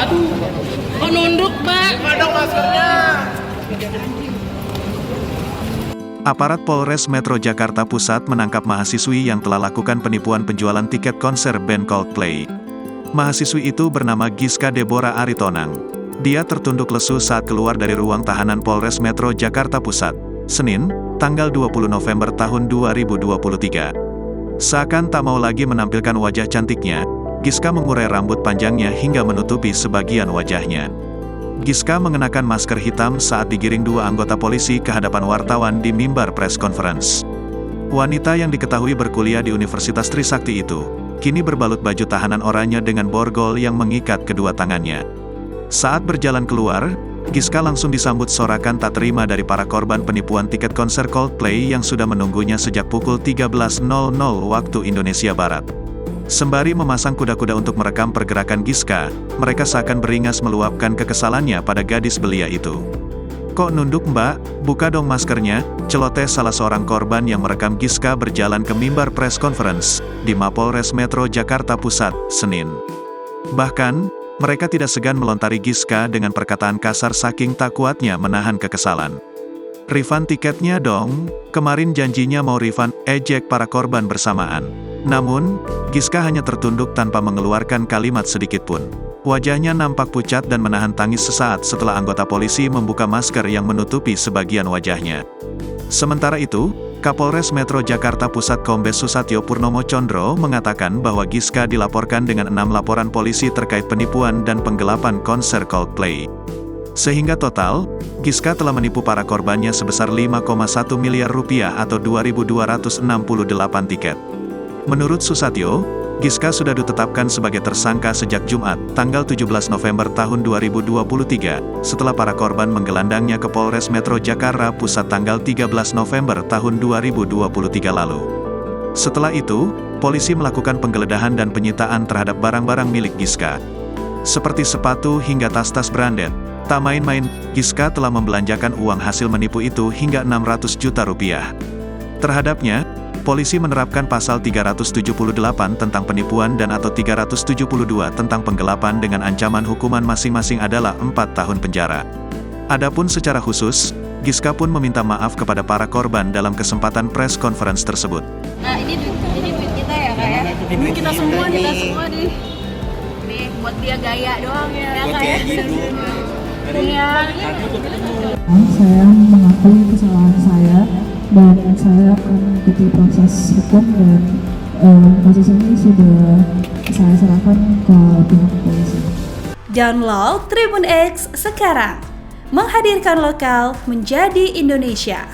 Aduh, kok nunduk, Mbak? Nggak dong maskernya. Aparat Polres Metro Jakarta Pusat menangkap mahasiswi yang telah lakukan penipuan penjualan tiket konser band Coldplay. Mahasiswi itu bernama Giska Deborah Aritonang. Dia tertunduk lesu saat keluar dari ruang tahanan Polres Metro Jakarta Pusat, Senin, tanggal 20 November tahun 2023. Seakan tak mau lagi menampilkan wajah cantiknya, Giska mengurai rambut panjangnya hingga menutupi sebagian wajahnya. Giska mengenakan masker hitam saat digiring dua anggota polisi ke hadapan wartawan di mimbar press conference. Wanita yang diketahui berkuliah di Universitas Trisakti itu, kini berbalut baju tahanan oranye dengan borgol yang mengikat kedua tangannya. Saat berjalan keluar, Giska langsung disambut sorakan tak terima dari para korban penipuan tiket konser Coldplay yang sudah menunggunya sejak pukul 13.00 waktu Indonesia Barat. Sembari memasang kuda-kuda untuk merekam pergerakan Giska, mereka seakan beringas meluapkan kekesalannya pada gadis belia itu. "Kok nunduk, Mbak? Buka dong maskernya," celoteh salah seorang korban yang merekam Giska berjalan ke mimbar press conference di Mapolres Metro Jakarta Pusat, Senin. Bahkan, mereka tidak segan melontari Giska dengan perkataan kasar saking tak kuatnya menahan kekesalan. "Refund tiketnya dong, kemarin janjinya mau refund," ejek para korban bersamaan. Namun, Giska hanya tertunduk tanpa mengeluarkan kalimat sedikit pun. Wajahnya nampak pucat dan menahan tangis sesaat setelah anggota polisi membuka masker yang menutupi sebagian wajahnya. Sementara itu, Kapolres Metro Jakarta Pusat Kombes Susatyo Purnomo Condro mengatakan bahwa Giska dilaporkan dengan 6 laporan polisi terkait penipuan dan penggelapan konser Coldplay. Sehingga total, Giska telah menipu para korbannya sebesar 5,1 miliar rupiah atau 2.268 tiket. Menurut Susatyo, Giska sudah ditetapkan sebagai tersangka sejak Jumat, tanggal 17 November tahun 2023, setelah para korban menggelandangnya ke Polres Metro Jakarta Pusat tanggal 13 November tahun 2023 lalu. Setelah itu, polisi melakukan penggeledahan dan penyitaan terhadap barang-barang milik Giska. Seperti sepatu hingga tas-tas branded. Tak main-main, Giska telah membelanjakan uang hasil menipu itu hingga 600 juta rupiah. Terhadapnya, polisi menerapkan pasal 378 tentang penipuan dan atau 372 tentang penggelapan dengan ancaman hukuman masing-masing adalah 4 tahun penjara. Adapun secara khusus, Giska pun meminta maaf kepada para korban dalam kesempatan press conference tersebut. Nah, ini duit kita ya, Kak ya? Duit kita semua nih. Nih, buat dia gaya doang ya, Buat Kak dia ya? gitu. Iya. Saya mengakui kesalahan saya dan saya akan mengikuti proses hukum dan kasus ini sudah saya serahkan ke pihak polisi. Download Tribun X sekarang, menghadirkan lokal menjadi Indonesia.